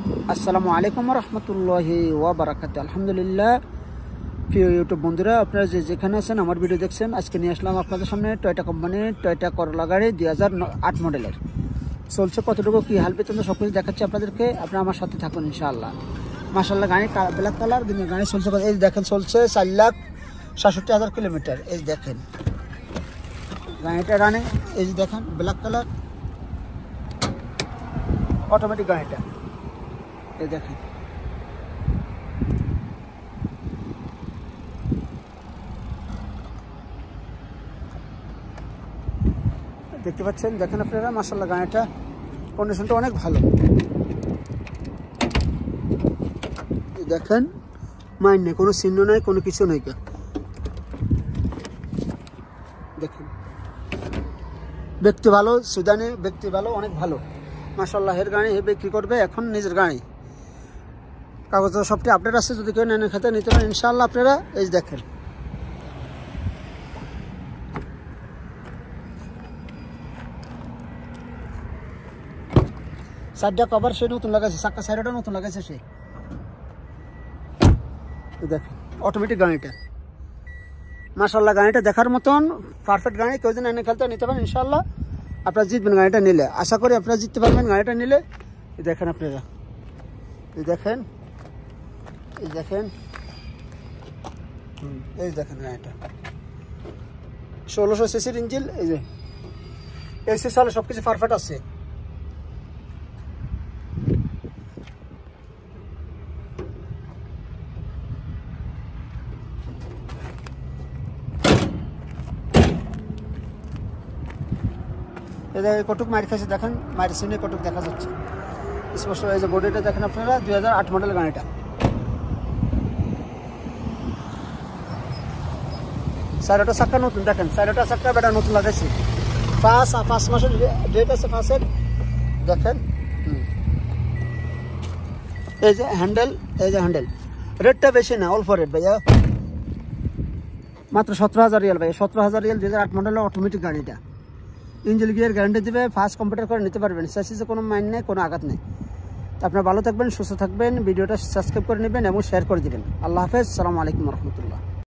আসসালামু আলাইকুম রহমতুল্লাহি ওয়া বারাকাতুহু। আলহামদুলিল্লাহ, প্রিয় ইউটিউব বন্ধুরা, আপনারা যেখানে আছেন আমার ভিডিও দেখছেন, আজকে নিয়ে আসলাম আপনাদের সামনে টয়োটা কোম্পানির টয়োটা করলা গাড়ি 2008 মডেলের। চলছে কতটুকু কী হাল বেতন সব কিছু দেখাচ্ছি আপনাদেরকে, আপনারা আমার সাথে থাকুন ইনশাআল্লাহ। মাশাআল্লাহ, গাড়ি ব্ল্যাক কালার, গাড়ি চলছে, এই দেখেন চলছে 4,67,000 কিলোমিটার। এই দেখেন গাড়িটা রানে, এই যে দেখেন ব্ল্যাক কালার অটোমেটিক গাড়িটা, এই দেখেন। দেখতে পাচ্ছেন, দেখেন আপনারা, মাশাআল্লাহ গাড়িটা কন্ডিশনটা অনেক ভালো। দেখেন মাইন নেই, কোনো চিহ্ন নাই, কোনো কিছু নেই। দেখেন ব্যক্তি ভালো, সুদানি ব্যক্তি ভালো, অনেক ভালো মাশাআল্লাহ। এর গাড়ি হে বিক্রি করবে এখন, নিজের গাড়ি, কাগজ সবটি আপডেট আছে। যদি কেউ নেন খাতে নিতে পারেন ইনশাআল্লাহ আপনারা। এই দেখেন সাইডটা কভার সে নতুন লাগাইছে, চাকা সাইডটা নতুন লাগাইছে সে। দেখেন অটোমেটিক গাড়িটা মাশাআল্লাহ, গাড়িটা দেখার মতন পারফেক্ট গাড়ি। কেউ যদি এনে খেলতে নিতে পারেন ইনশাআল্লাহ আপনারা জিতবেন গাড়িটা নিলে। আশা করি আপনারা জিততে পারবেন গাড়িটা নিলে। এই দেখেন আপনারা, এই দেখেন, এই দেখেন, এই দেখেন গাড়িটা 1600 সিসির ইঞ্জিন। এই যে এসি সালে সব কিছু পারফেক্ট আছে। কটুক মারি খাইছে, দেখেন মারি সিনে কটুক দেখা যাচ্ছে স্পষ্ট। এই যে বডিটা দেখেন আপনারা, 2008 মডেল গাড়িটা। চারটা চাক্কা নতুন, দেখেন চারটা চাক্কা বেটা নতুন লাগাইছে। 5 মাসের ডেট আছে ফাঁসের। দেখেন এই যে হ্যান্ডেল, এই যে হ্যান্ডেল রেটটা বেশি না, অল্প রেট ভাইয়া, মাত্র 17,000 রিয়াল ভাইয়া, 17,000 রিয়াল 2008 মডেলের অটোমেটিক গাড়িটা। ইঞ্জিন গিয়ার গ্যারান্টি দেবে, ফার্স্ট কম্পিউটার করে নিতে পারবেন। চ্যাসিসে কোনো মাইন নেই, কোনো আঘাত নেই। আপনারা ভালো থাকবেন, সুস্থ থাকবেন, ভিডিওটা সাবস্ক্রাইব করে নেবেন এবং শেয়ার করে দেবেন। আল্লাহ হাফেজ, আসসালামু আলাইকুম রহমতুল্লাহ।